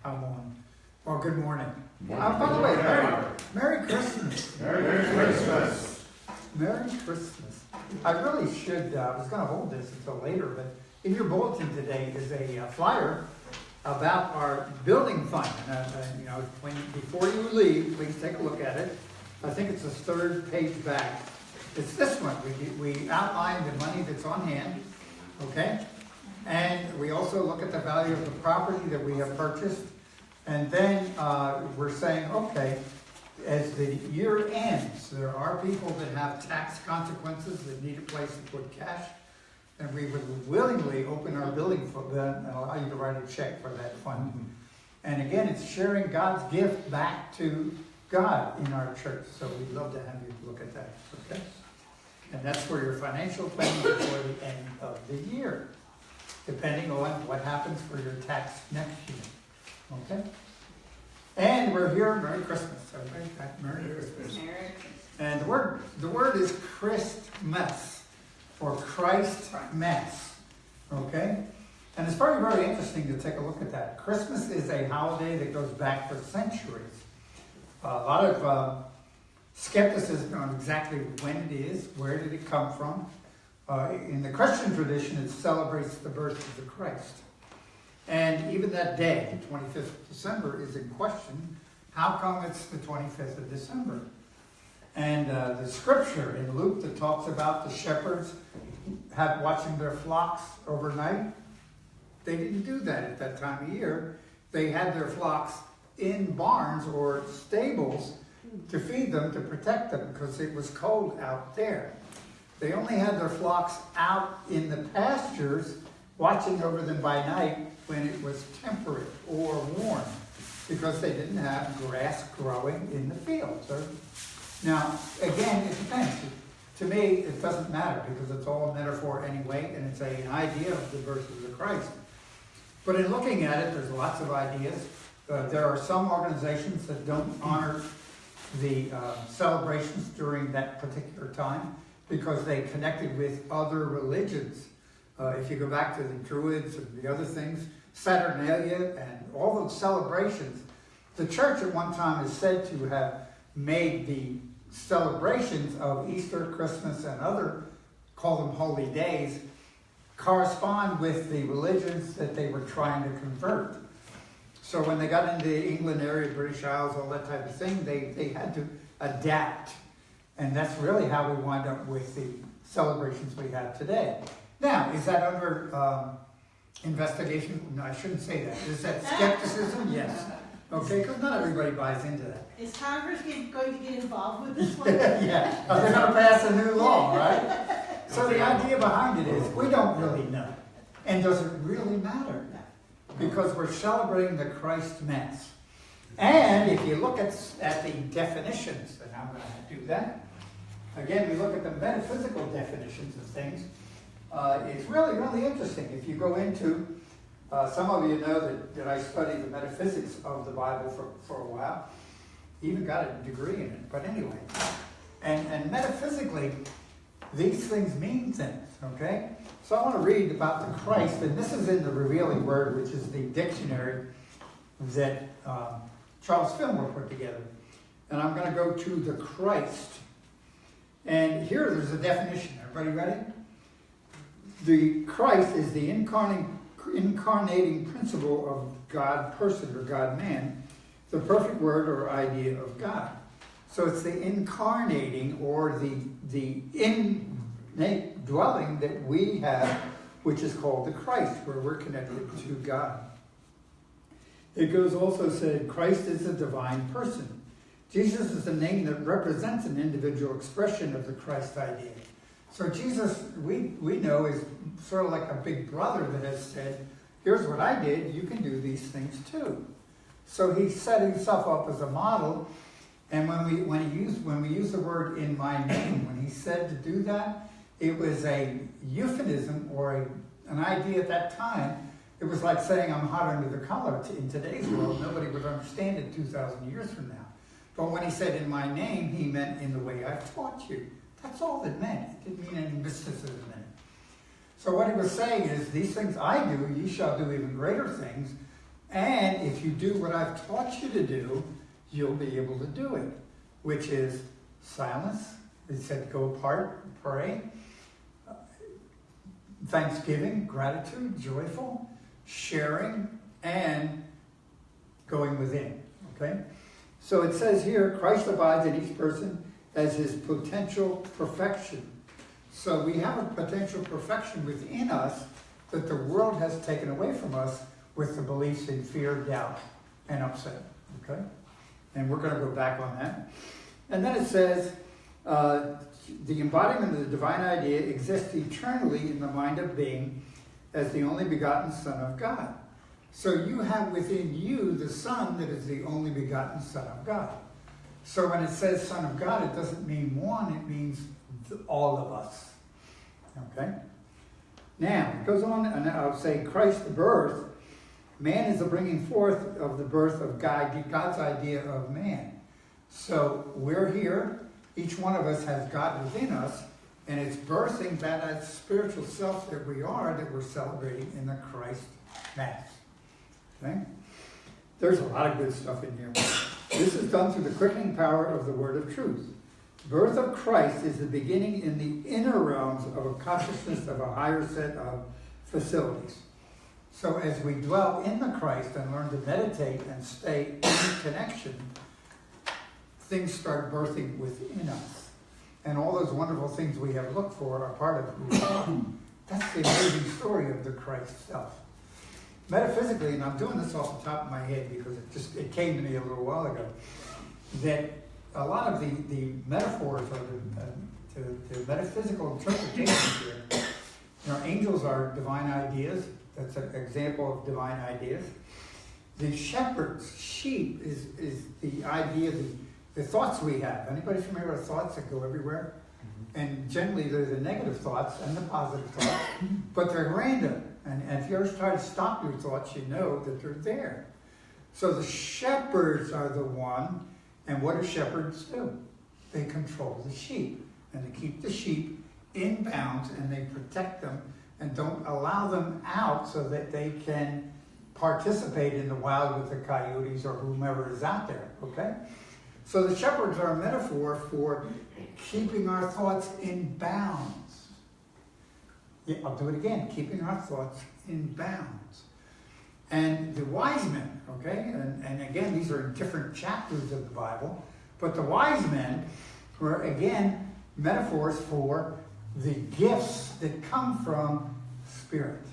come on. Well, good morning. By the way, Merry Christmas. Merry Christmas. Merry Christmas. I really should, I was going to hold this until later, but in your bulletin today is a flyer about our building fund. Before you leave, please take a look at it. I think it's the third page back. It's this one. We outline the money that's on hand, okay? And we also look at the value of the property that we have purchased. And then we're saying, okay, as the year ends, there are people that have tax consequences that need a place to put cash. And we would willingly open our building fund and allow you to write a check for that fund. Mm-hmm. And again, it's sharing God's gift back to God in our church. So we'd love to have you look at that, okay? And that's for your financial planning before the end of the year, depending on what happens for your tax next year, okay? And we're here. Merry Christmas. Everybody, Merry Christmas. Merry Christmas. And the word is Christmas. Or Christ Mass, okay? And it's very, very interesting to take a look at that. Christmas is a holiday that goes back for centuries. A lot of skepticism on exactly when it is, where did it come from. In the Christian tradition, it celebrates the birth of the Christ. And even that day, the 25th of December, is in question. How come it's the 25th of December? And the scripture in Luke that talks about the shepherds watching their flocks overnight, they didn't do that at that time of year. They had their flocks in barns or stables to feed them, to protect them, because it was cold out there. They only had their flocks out in the pastures, watching over them by night when it was temperate or warm, because they didn't have grass growing in the fields. Now, again, it depends. To me, it doesn't matter because it's all a metaphor anyway, and it's an idea of the birth of the Christ. But in looking at it, there's lots of ideas. There are some organizations that don't honor the celebrations during that particular time because they connected with other religions. If you go back to the Druids and the other things, Saturnalia and all those celebrations, the church at one time is said to have made the celebrations of Easter, Christmas, and other, call them holy days, correspond with the religions that they were trying to convert. So when they got into the England area, British Isles, all that type of thing, they had to adapt. And that's really how we wind up with the celebrations we have today. Now, is that under investigation? No, I shouldn't say that. Is that skepticism? Yes. Okay, because not everybody buys into that. Is Congress going to get involved with this one? Yeah, they're going to pass a new law, right? So the idea behind it is we don't really know. And does it really matter? Because we're celebrating the Christ Mass. And if you look at the definitions, and I'm going to do that, again, we look at the metaphysical definitions of things. It's really, really interesting. If you go into some of you know that I studied the metaphysics of the Bible for a while. Even got a degree in it, but anyway. And metaphysically, these things mean things, okay? So I want to read about the Christ, and this is in the Revealing Word, which is the dictionary that Charles Fillmore put together. And I'm going to go to the Christ. And here there's a definition. Everybody ready? The Christ is the incarnating principle of God person or God man, the perfect word or idea of God. So it's the incarnating or the innate dwelling that we have, which is called the Christ, where we're connected to God. It goes also said, Christ is a divine person. Jesus is a name that represents an individual expression of the Christ idea. So Jesus, we know, is sort of like a big brother that has said, here's what I did, you can do these things too. So he set himself up as a model, and when we use the word in my name, when he said to do that, it was a euphemism or an idea at that time. It was like saying I'm hot under the collar in today's world. Nobody would understand it 2,000 years from now. But when he said in my name, he meant in the way I've taught you. That's all it meant. It didn't mean any mysticism in it. So what he was saying is, these things I do, ye shall do even greater things, And if you do what I've taught you to do, you'll be able to do it, which is silence. It said go apart, pray, thanksgiving, gratitude, joyful, sharing, and going within. Okay? So it says here, Christ abides in each person as his potential perfection. So we have a potential perfection within us that the world has taken away from us with the beliefs in fear, doubt, and upset. Okay? And we're going to go back on that. And then it says, the embodiment of the divine idea exists eternally in the mind of being as the only begotten Son of God. So you have within you the Son that is the only begotten Son of God. So when it says Son of God, it doesn't mean one, it means all of us. Okay? Now, it goes on, and I'll say Christ's birth. Man is the bringing forth of the birth of God, God's idea of man. So we're here. Each one of us has God within us, and it's birthing that spiritual self that we are that we're celebrating in the Christ Mass. Okay? There's a lot of good stuff in here. This is done through the quickening power of the word of truth. Birth of Christ is the beginning in the inner realms of a consciousness of a higher set of facilities. So as we dwell in the Christ and learn to meditate and stay in connection, things start birthing within us. And all those wonderful things we have looked for are part of who we are. That's the amazing story of the Christ self. Metaphysically, and I'm doing this off the top of my head because it came to me a little while ago, that a lot of the metaphors or the metaphysical interpretations here, angels are divine ideas. That's an example of divine ideas. The shepherds, sheep, is the idea, the thoughts we have. Anybody familiar with thoughts that go everywhere? Mm-hmm. And generally they're the negative thoughts and the positive thoughts, but they're random. And if you ever try to stop your thoughts, you know that they're there. So the shepherds are the one, and what do shepherds do? They control the sheep, and they keep the sheep in bounds, and they protect them and don't allow them out so that they can participate in the wild with the coyotes or whomever is out there, okay? So the shepherds are a metaphor for keeping our thoughts in bounds. Yeah, I'll do it again, keeping our thoughts in bounds. And the wise men, okay, and again, these are in different chapters of the Bible, but the wise men were, again, metaphors for the gifts that come from spirit,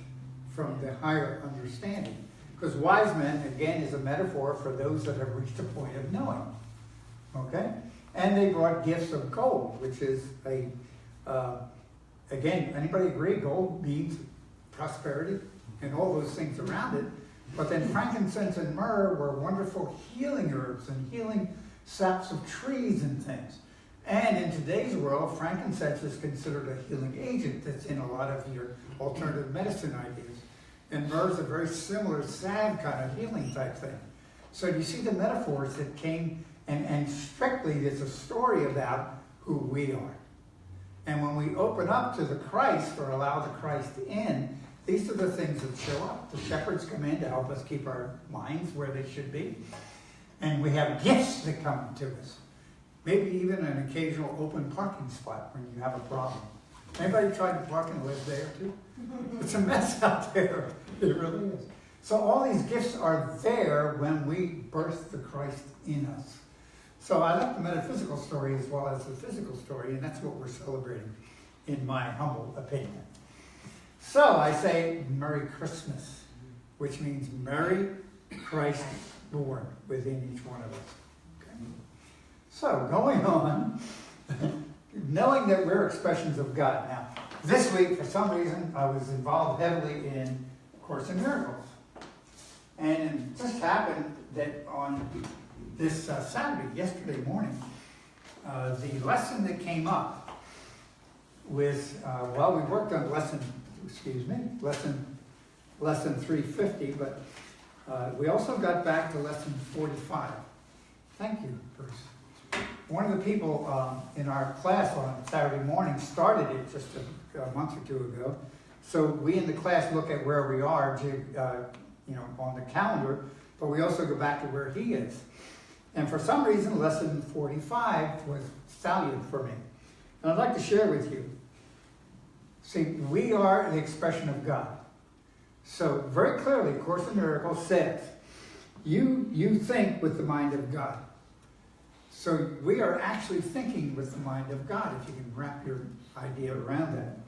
from the higher understanding. Because wise men, again, is a metaphor for those that have reached a point of knowing. Okay? And they brought gifts of gold, which is again, anybody agree? Gold means prosperity and all those things around it. But then frankincense and myrrh were wonderful healing herbs and healing saps of trees and things. And in today's world, frankincense is considered a healing agent that's in a lot of your alternative medicine ideas. And myrrh is a very similar salve kind of healing type thing. So you see the metaphors that came, and strictly it's a story about who we are. And when we open up to the Christ or allow the Christ in, these are the things that show up. The shepherds come in to help us keep our minds where they should be. And we have gifts that come to us. Maybe even an occasional open parking spot when you have a problem. Anybody tried to park and live there too? It's a mess out there. It really is. So all these gifts are there when we birth the Christ in us. So I like the metaphysical story as well as the physical story, and that's what we're celebrating, in my humble opinion. So I say Merry Christmas, which means Merry Christ born within each one of us. Okay? So going on, knowing that we're expressions of God. Now, this week, for some reason, I was involved heavily in Course in Miracles. And it just happened that on this Saturday, yesterday morning, the lesson that came up was, we worked on lesson 350, but we also got back to lesson 45. Thank you, Bruce. One of the people in our class on Saturday morning started it just a month or two ago. So we in the class look at where we are on the calendar, but we also go back to where he is. And for some reason, lesson 45 was salient for me. And I'd like to share with you. See, we are the expression of God. So very clearly, Course in Miracles says, you think with the mind of God. So we are actually thinking with the mind of God, if you can wrap your idea around that.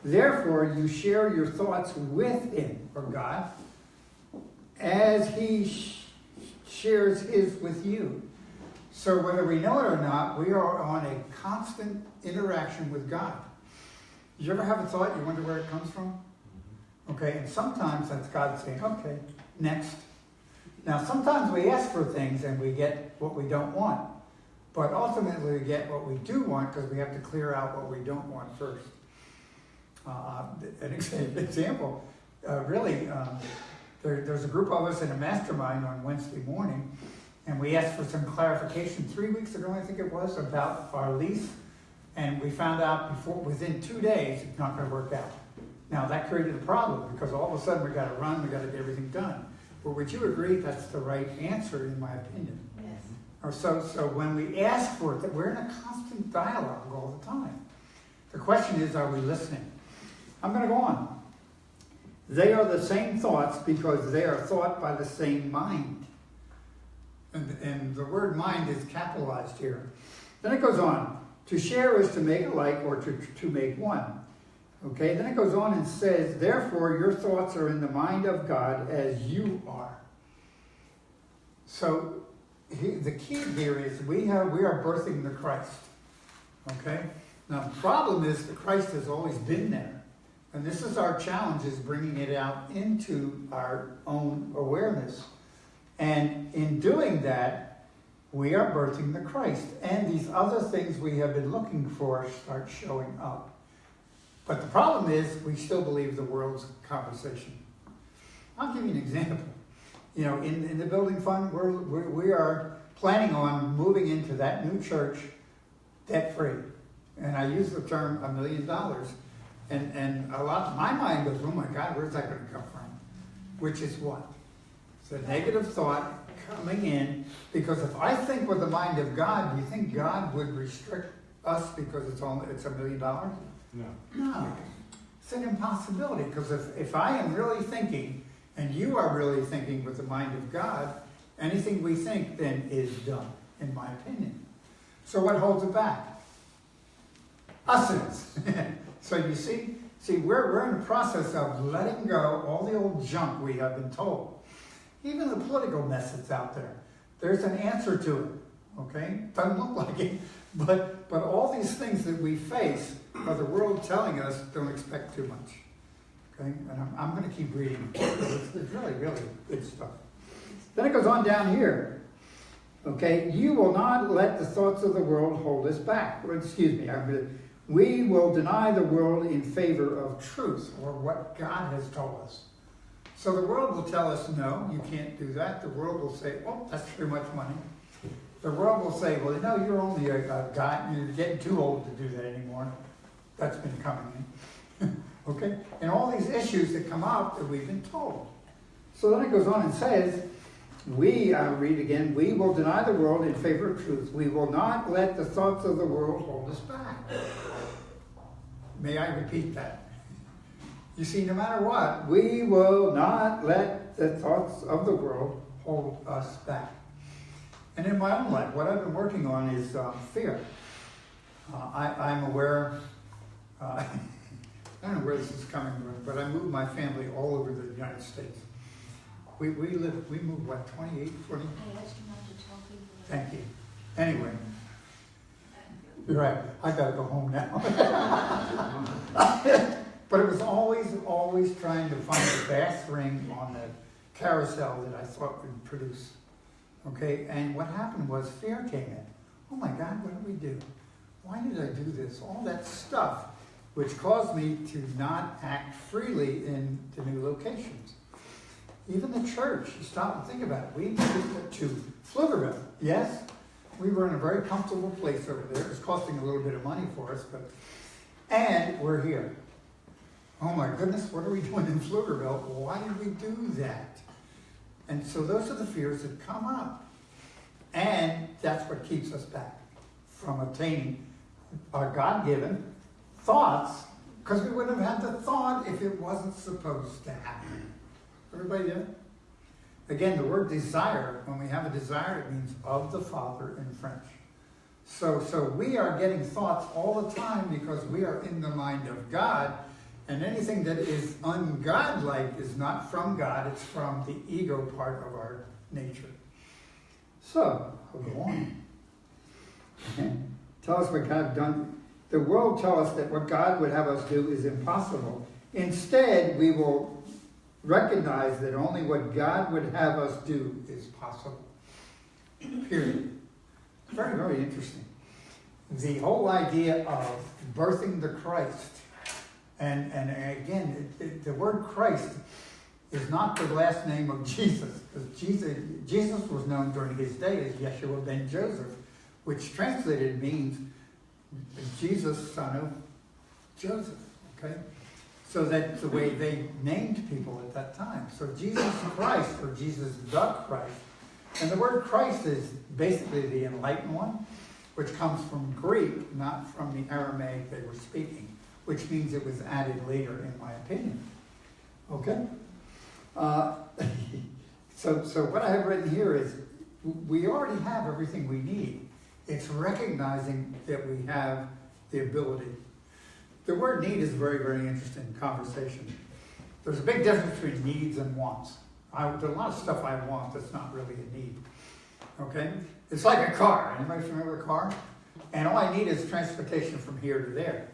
Therefore, you share your thoughts with him, or God, as he shares his with you. So whether we know it or not, we are on a constant interaction with God. Did you ever have a thought, you wonder where it comes from? Okay, and sometimes that's God saying, okay, next. Now, sometimes we ask for things and we get what we don't want. But ultimately, we get what we do want because we have to clear out what we don't want first. An example, there's a group of us in a mastermind on Wednesday morning, and we asked for some clarification 3 weeks ago, I think it was, about our lease. And we found out within 2 days, it's not going to work out. Now, that created a problem because all of a sudden we got to run, we got to get everything done. But would you agree that's the right answer, in my opinion? Yes. Or so when we ask for it, that we're in a constant dialogue all the time. The question is, are we listening? I'm going to go on. They are the same thoughts because they are thought by the same mind. And the word mind is capitalized here. Then it goes on. To share is to make alike or to make one. Okay, then it goes on and says, therefore your thoughts are in the mind of God as you are. So the key here is we are birthing the Christ. Okay? Now the problem is the Christ has always been there. And this is our challenge, is bringing it out into our own awareness. And in doing that, we are birthing the Christ. And these other things we have been looking for start showing up. But the problem is we still believe the world's conversation. I'll give you an example. In the building fund, we are planning on moving into that new church debt-free. And I use the term $1 million. And a lot, my mind goes, oh my God, where's that going to come from? Which is what? It's a negative thought coming in, because if I think with the mind of God, do you think God would restrict us because it's $1 million? No. It's an impossibility, because if I am really thinking, and you are really thinking with the mind of God, anything we think then is done, in my opinion. So what holds it back? Us is. So you see, we're in the process of letting go all the old junk we have been told. Even the political mess that's out there. There's an answer to it, okay? Doesn't look like it, but all these things that we face are the world telling us don't expect too much, okay? And I'm going to keep reading. It's really, really good stuff. Then it goes on down here, okay? You will not let the thoughts of the world hold us back. Or, excuse me, we will deny the world in favor of truth, or what God has told us. So the world will tell us, no, you can't do that. The world will say, oh, that's too much money. The world will say, well, no, you're only a guy, you're getting too old to do that anymore. That's been coming in. Okay? And all these issues that come up that we've been told. So then it goes on and says, I'll read again, we will deny the world in favor of truth. We will not let the thoughts of the world hold us back. May I repeat that? You see, no matter what, we will not let the thoughts of the world hold us back. And in my own life, what I've been working on is fear. I'm aware, I don't know where this is coming from, but I moved my family all over the United States. We moved, what, 28, 20? I asked you not to tell people. Thank you. Anyway. You're right. I got to go home now. But it was always trying to find the bass ring on the carousel that I thought would produce. Okay? And what happened was fear came in. Oh my God, what did we do? Why did I do this? All that stuff, which caused me to not act freely in the new locations. Even the church, you stop and think about it. We moved to Pflugerville. Yes? We were in a very comfortable place over there. It was costing a little bit of money for us, and we're here. oh my goodness, what are we doing in Pflugerville? Why did we do that? And so those are the fears that come up. And that's what keeps us back from obtaining our God-given thoughts, because we wouldn't have had the thought if it wasn't supposed to happen. Everybody there? Again, the word desire, when we have a desire, it means of the Father in French. So we are getting thoughts all the time because we are in the mind of God, and anything that is ungodlike is not from God, it's from the ego part of our nature. So, I'll go on. Tell us what God done. The world tells us that what God would have us do is impossible. Instead, we will recognize that only what God would have us do is possible. Period. Very, very interesting. The whole idea of birthing the Christ, and again, the word Christ is not the last name of Jesus, because Jesus was known during his day as Yeshua ben Joseph, which translated means Jesus, son of Joseph, okay? So that's the way they named people at that time. So Jesus Christ, or Jesus the Christ, and the word Christ is basically the enlightened one, which comes from Greek, not from the Aramaic they were speaking, which means it was added later, in my opinion. Okay? So what I have written here is, we already have everything we need. It's recognizing that we have the ability. The word need is a very, very interesting conversation. There's a big difference between needs and wants. There's a lot of stuff I want that's not really a need. Okay? It's like a car. Anybody familiar with a car? And all I need is transportation from here to there.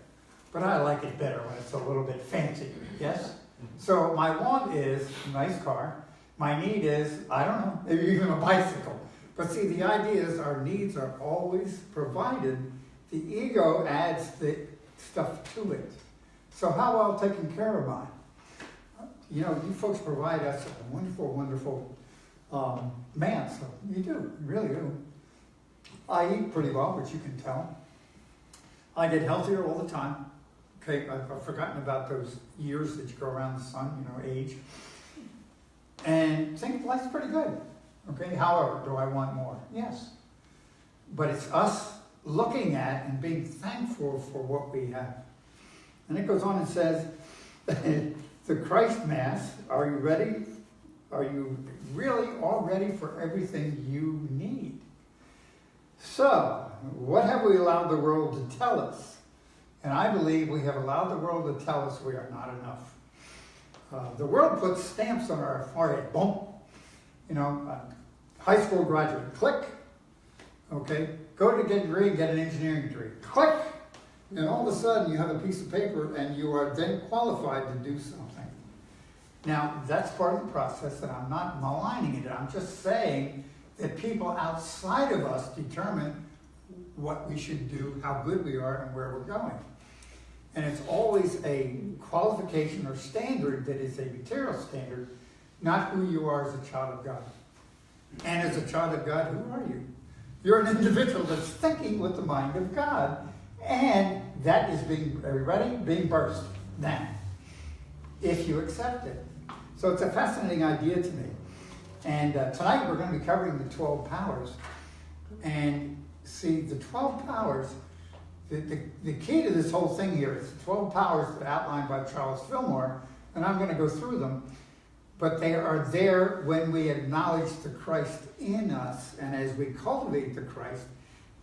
But I like it better when it's a little bit fancy. Yes? So my want is a nice car. My need is, I don't know, maybe even a bicycle. But see, the idea is our needs are always provided. The ego adds the stuff to it. So how well taken care of mine? You know, you folks provide us a wonderful, wonderful man. So you do, you really do. I eat pretty well, which you can tell. I get healthier all the time. Okay, I've forgotten about those years that you go around the sun, you know, age. And think life's pretty good. Okay, however, do I want more? Yes. But it's us looking at and being thankful for what we have. And it goes on and says, the Christ Mass, are you ready? Are you really all ready for everything you need? So, what have we allowed the world to tell us? And I believe we have allowed the world to tell us we are not enough. The world puts stamps on our forehead. Boom. You know, high school graduate. Click. Okay. Go to get a degree and get an engineering degree. Click. And all of a sudden you have a piece of paper and you are then qualified to do something. Now, that's part of the process, and I'm not maligning it. I'm just saying that people outside of us determine what we should do, how good we are, and where we're going. And it's always a qualification or standard that is a material standard, not who you are as a child of God. And as a child of God, who are you? You're an individual that's thinking with the mind of God. And that is being, are you ready? Being birthed now, if you accept it. So it's a fascinating idea to me. And tonight we're going to be covering the 12 powers. And see, the 12 powers, the key to this whole thing here is the 12 powers that are outlined by Charles Fillmore, and I'm going to go through them. But they are there when we acknowledge the Christ in us, and as we cultivate the Christ,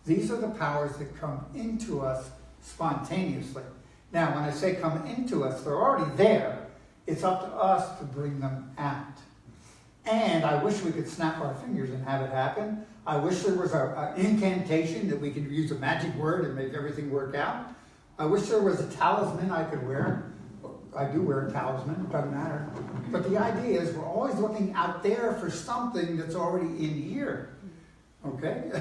these are the powers that come into us spontaneously. Now, when I say come into us, they're already there. It's up to us to bring them out. And I wish we could snap our fingers and have it happen. I wish there was an incantation that we could use a magic word and make everything work out. I wish there was a talisman I could wear. I do wear a talisman, it doesn't matter. But the idea is we're always looking out there for something that's already in here. Okay?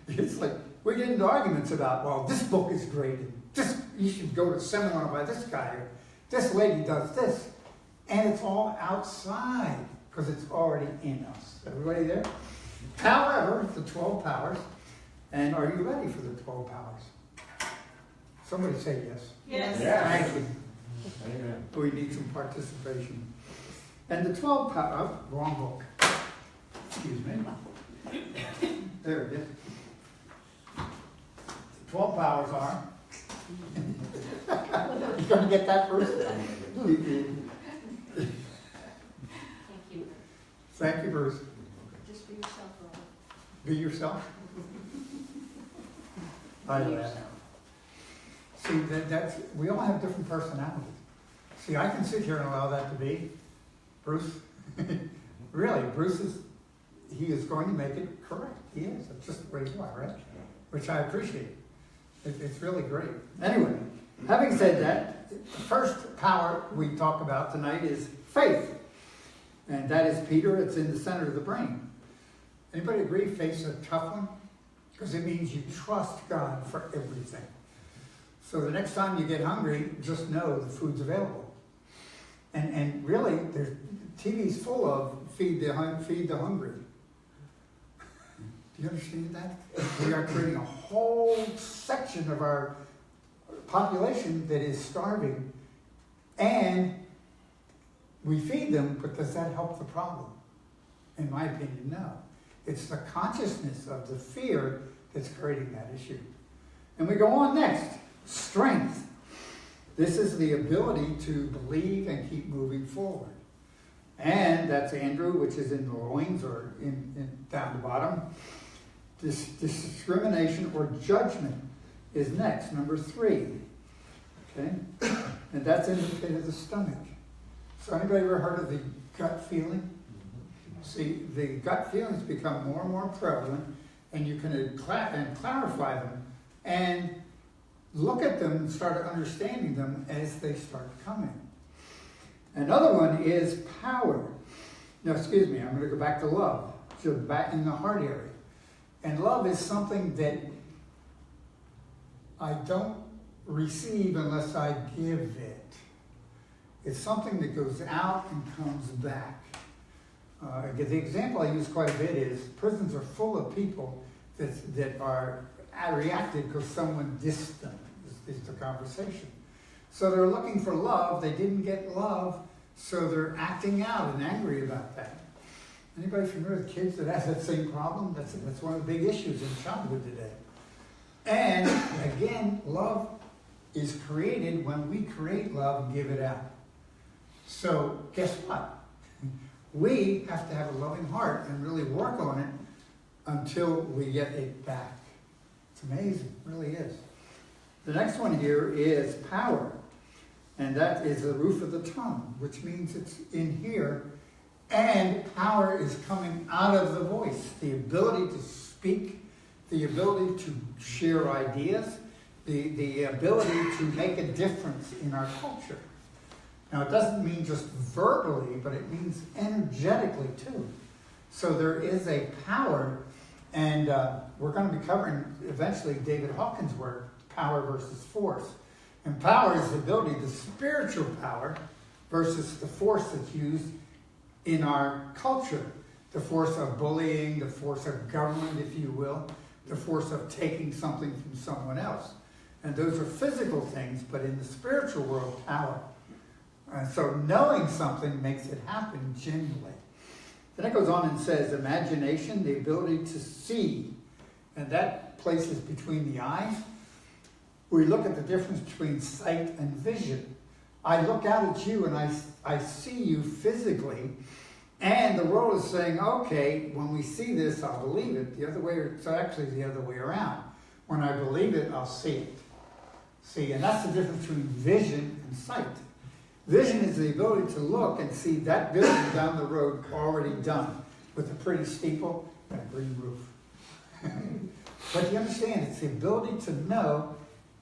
It's like we get into arguments about, well, this book is great, and this, you should go to a seminar by this guy, or this lady does this. And it's all outside, because it's already in us. Everybody there? However, the 12 powers, and are you ready for the 12 powers? Somebody say yes. Yes. Yes. Thank you. Amen. We need some participation. And the 12 powers, wrong book. Excuse me. There it is. The 12 powers are. You going to get that first? Thank you. Thank you, Bruce. Just be yourself, Robert. Be yourself. I know that now. See, that's, we all have different personalities. See, I can sit here and allow that to be. Bruce, really, he is going to make it correct. He is. It's just the way you are, right? Which I appreciate. It's really great. Anyway, having said that, the first power we talk about tonight is faith. And that is Peter. It's in the center of the brain. Anybody agree faith's a tough one? Because it means you trust God for everything. So the next time you get hungry, just know the food's available. And really, TV's full of feed the hungry. Do you understand that? We are creating a whole section of our population that is starving, and we feed them, but does that help the problem? In my opinion, no. It's the consciousness of the fear that's creating that issue. And we go on next. Strength. This is the ability to believe and keep moving forward. And that's Andrew, which is in the loins or in down the bottom. This discrimination or judgment is next, number 3. Okay? And that's in the pit of the stomach. So anybody ever heard of the gut feeling? See, the gut feelings become more and more prevalent, and you can clarify them and look at them and start understanding them as they start coming. Another one is power. No, excuse me, I'm going to go back to love. So back in the heart area. And love is something that I don't receive unless I give it. It's something that goes out and comes back. The example I use quite a bit is prisons are full of people that are reacted because someone dissed them, is the conversation. So they're looking for love, they didn't get love, so they're acting out and angry about that. Anybody familiar with kids that have that same problem? That's one of the big issues in childhood today. And again, love is created when we create love and give it out. So guess what? We have to have a loving heart and really work on it until we get it back. It's amazing, it really is. The next one here is power. And that is the roof of the tongue, which means it's in here. And power is coming out of the voice. The ability to speak, the ability to share ideas, the ability to make a difference in our culture. Now, it doesn't mean just verbally, but it means energetically too. So there is a power, and we're going to be covering eventually David Hawkins' work, power versus force. And power is the ability, the spiritual power, versus the force that's used in our culture. The force of bullying, the force of government, if you will, the force of taking something from someone else. And those are physical things, but in the spiritual world, power. So knowing something makes it happen genuinely. Then it goes on and says, imagination, the ability to see. And that place is between the eyes. We look at the difference between sight and vision. I look out at you and I see you physically, and the world is saying, okay, when we see this, I'll believe it. The other way, it's actually the other way around. When I believe it, I'll see it. See, and that's the difference between vision and sight. Vision is the ability to look and see that building down the road already done with a pretty steeple and a green roof. But you understand, it's the ability to know.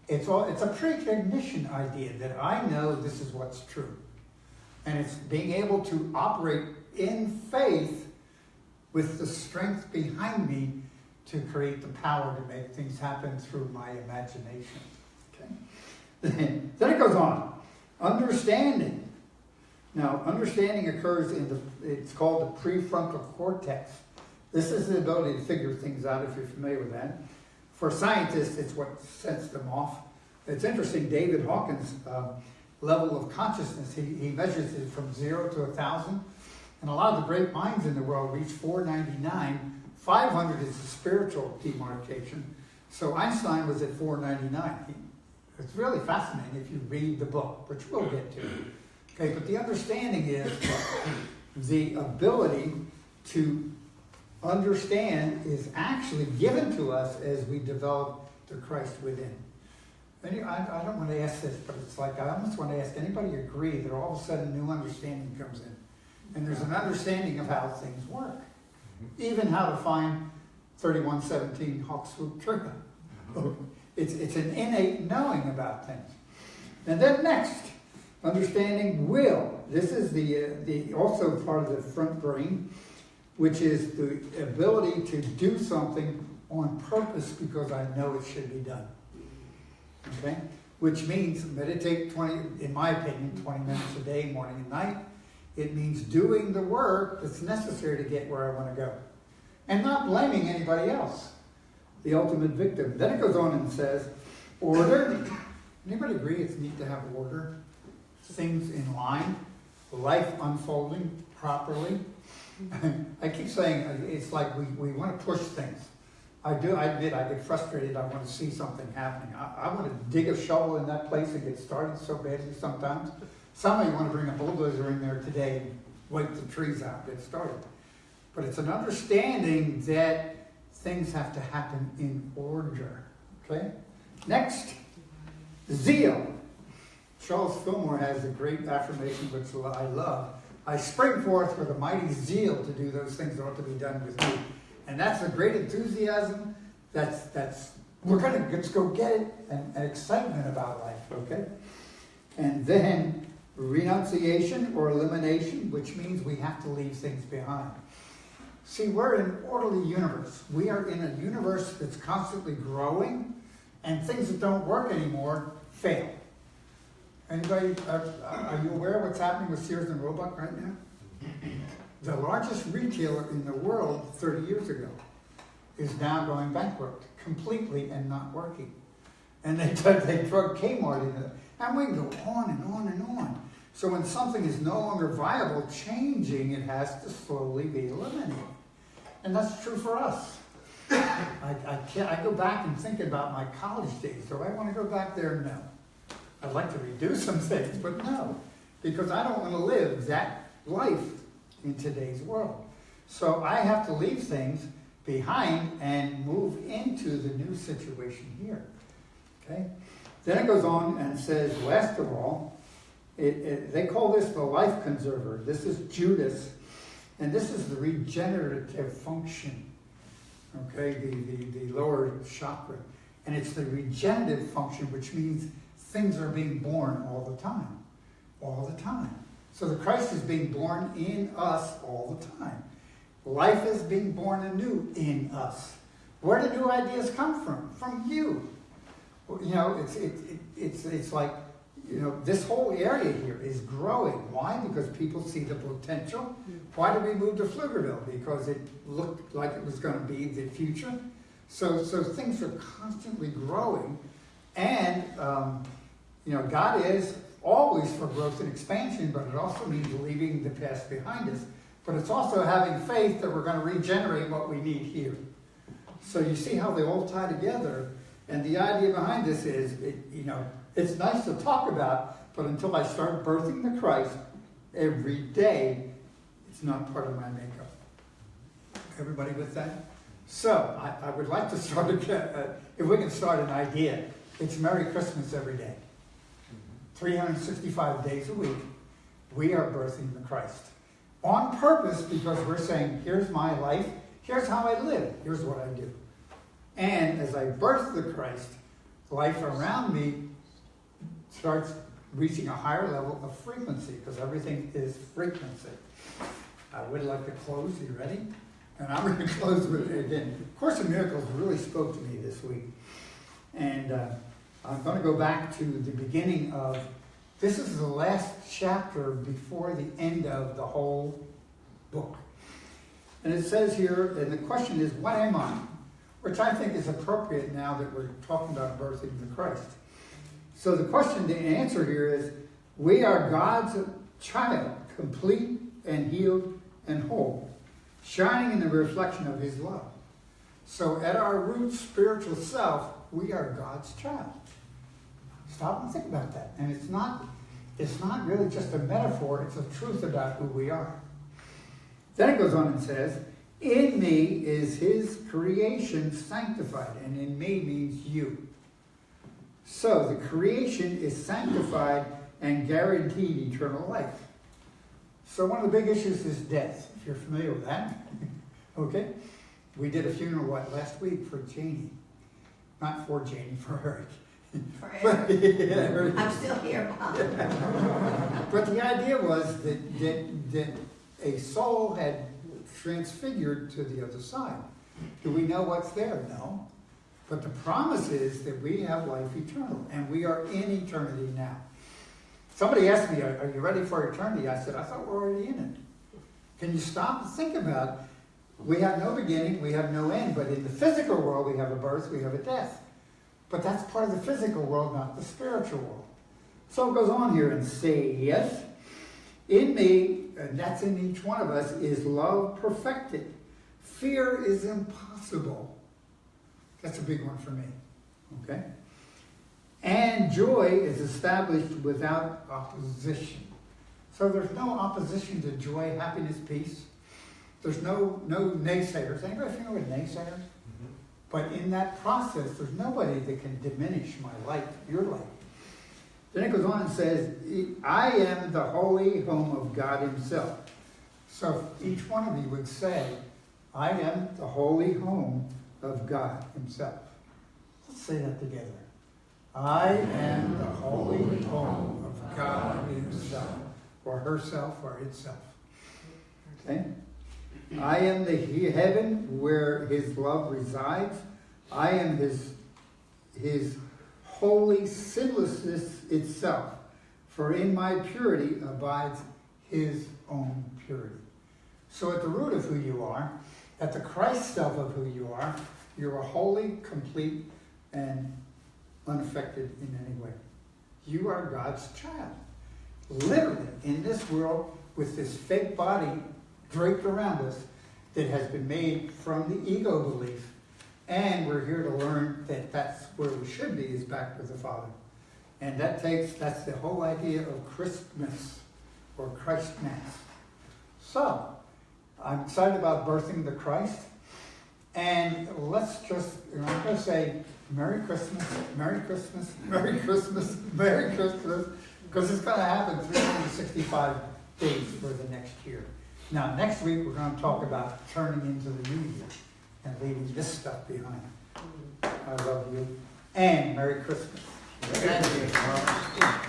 It's a precognition idea that I know this is what's true. And it's being able to operate in faith with the strength behind me to create the power to make things happen through my imagination. Okay? Then it goes on. Understanding. Now, understanding occurs it's called the prefrontal cortex. This is the ability to figure things out, if you're familiar with that. For scientists, it's what sets them off. It's interesting, David Hawkins level of consciousness. He measures it from 0 to 1,000. And a lot of the great minds in the world reach 499. 500 is the spiritual demarcation. So Einstein was at 499. It's really fascinating if you read the book, which we'll get to. Okay, but the understanding is the ability to understand is actually given to us as we develop the Christ within. And I don't want to ask this, but it's like I almost want to ask anybody agree that all of a sudden new understanding comes in. And there's an understanding of how things work. Even how to find 3117 Hawk Swoop Trigger. It's an innate knowing about things. And then next, understanding will. This is the also part of the front brain, which is the ability to do something on purpose because I know it should be done. Okay? Which means meditate 20, in my opinion, 20 minutes a day, morning and night. It means doing the work that's necessary to get where I want to go. And not blaming anybody else. The ultimate victim. Then it goes on and says, order. Anybody agree it's neat to have order? Things in line. Life unfolding properly. I keep saying it's like we want to push things. I admit I get frustrated. I want to see something happening. I want to dig a shovel in that place and get started so badly sometimes. Somebody want to bring a bulldozer in there today and wipe the trees out, get started. But it's an understanding that things have to happen in order. Okay? Next, zeal. Charles Fillmore has a great affirmation which I love. I spring forth with a mighty zeal to do those things that ought to be done with me. And that's a great enthusiasm. That's we're gonna let's go get it, and excitement about life, okay? And then renunciation or elimination, which means we have to leave things behind. See, we're in an orderly universe. We are in a universe that's constantly growing, and things that don't work anymore fail. Anybody, are you aware of what's happening with Sears and Roebuck right now? The largest retailer in the world 30 years ago is now going bankrupt completely and not working. And they drug Kmart into it. And we can go on and on and on. So when something is no longer viable, changing, it has to slowly be eliminated. And that's true for us. I go back and think about my college days. Do I want to go back there? No. I'd like to redo some things, but no. Because I don't want to live that life in today's world. So I have to leave things behind and move into the new situation here. Okay? Then it goes on and says, last of all, they call this the life conserver. This is Judas, and this is the regenerative function. Okay, the lower chakra. And it's the regenerative function, which means things are being born all the time. All the time. So the Christ is being born in us all the time. Life is being born anew in us. Where do new ideas come from? From you. You know, it's like, you know, this whole area here is growing. Why? Because people see the potential. Why did we move to Pflugerville? Because it looked like it was going to be the future. So things are constantly growing. And, you know, God is always for growth and expansion, but it also means leaving the past behind us. But it's also having faith that we're going to regenerate what we need here. So you see how they all tie together. And the idea behind this is, you know, it's nice to talk about, but until I start birthing the Christ every day, it's not part of my makeup. Everybody with that? So I would like to start, if we can start an idea, it's Merry Christmas every day. 365 days a week, we are birthing the Christ. On purpose, because we're saying, here's my life, here's how I live, here's what I do. And as I birth the Christ, life around me starts reaching a higher level of frequency, because everything is frequency. I would like to close. You ready? And I'm going to close with it again. Course in Miracles really spoke to me this week. And I'm going to go back to the beginning of, this is the last chapter before the end of the whole book. And it says here, and the question is, what am I? Which I think is appropriate now that we're talking about birthing the Christ. So the question to answer here is, We are God's child, complete and healed and whole, shining in the reflection of his love. So at our root spiritual self, we are God's child. Stop and think about that. And it's not really just a metaphor, it's a truth about who we are. Then it goes on and says, in me is his creation sanctified. And in me means you. So the creation is sanctified and guaranteed eternal life. So one of the big issues is death, if you're familiar with that. Okay? We did a funeral, last week for Janie. Not for Janie, for Eric. Forever. Yeah, I'm still here, Mom. but the idea was that a soul had transfigured to the other side. Do we know what's there? No. But the promise is that we have life eternal, and we are in eternity now. Somebody asked me, are you ready for eternity? I said, I thought we're already in it. Can you stop and think about, we have no beginning, we have no end, but in the physical world we have a birth, we have a death. But that's part of the physical world, not the spiritual world. So it goes on here and says, in me, and that's in each one of us, is love perfected. Fear is impossible. That's a big one for me. Okay? And joy is established without opposition. So there's no opposition to joy, happiness, peace. There's no naysayers. Anybody familiar with naysayers? Mm-hmm. But in that process, there's nobody that can diminish my light, your light. Then it goes on and says, I am the holy home of God himself. So each one of you would say, I am the holy home of God himself. Let's say that together. I am the holy home of God himself, or herself, or itself. Okay? I am the heaven where his love resides. I am his holy sinlessness itself. For in my purity abides his own purity. So at the root of who you are, at the Christ self of who you are, you're a holy, complete, and unaffected in any way. You are God's child. Literally, in this world, with this fake body draped around us that has been made from the ego belief, and we're here to learn that that's where we should be, is back with the Father. And that's the whole idea of Christmas, or Christ Mass. So, I'm excited about birthing the Christ, and let's just, I'm going to say, Merry Christmas, Merry Christmas, Merry Christmas, Merry Christmas, because it's going to happen 365 days for the next year. Now, next week, we're going to talk about turning into the new year and leaving this stuff behind. I love you, and Merry Christmas. Thank you.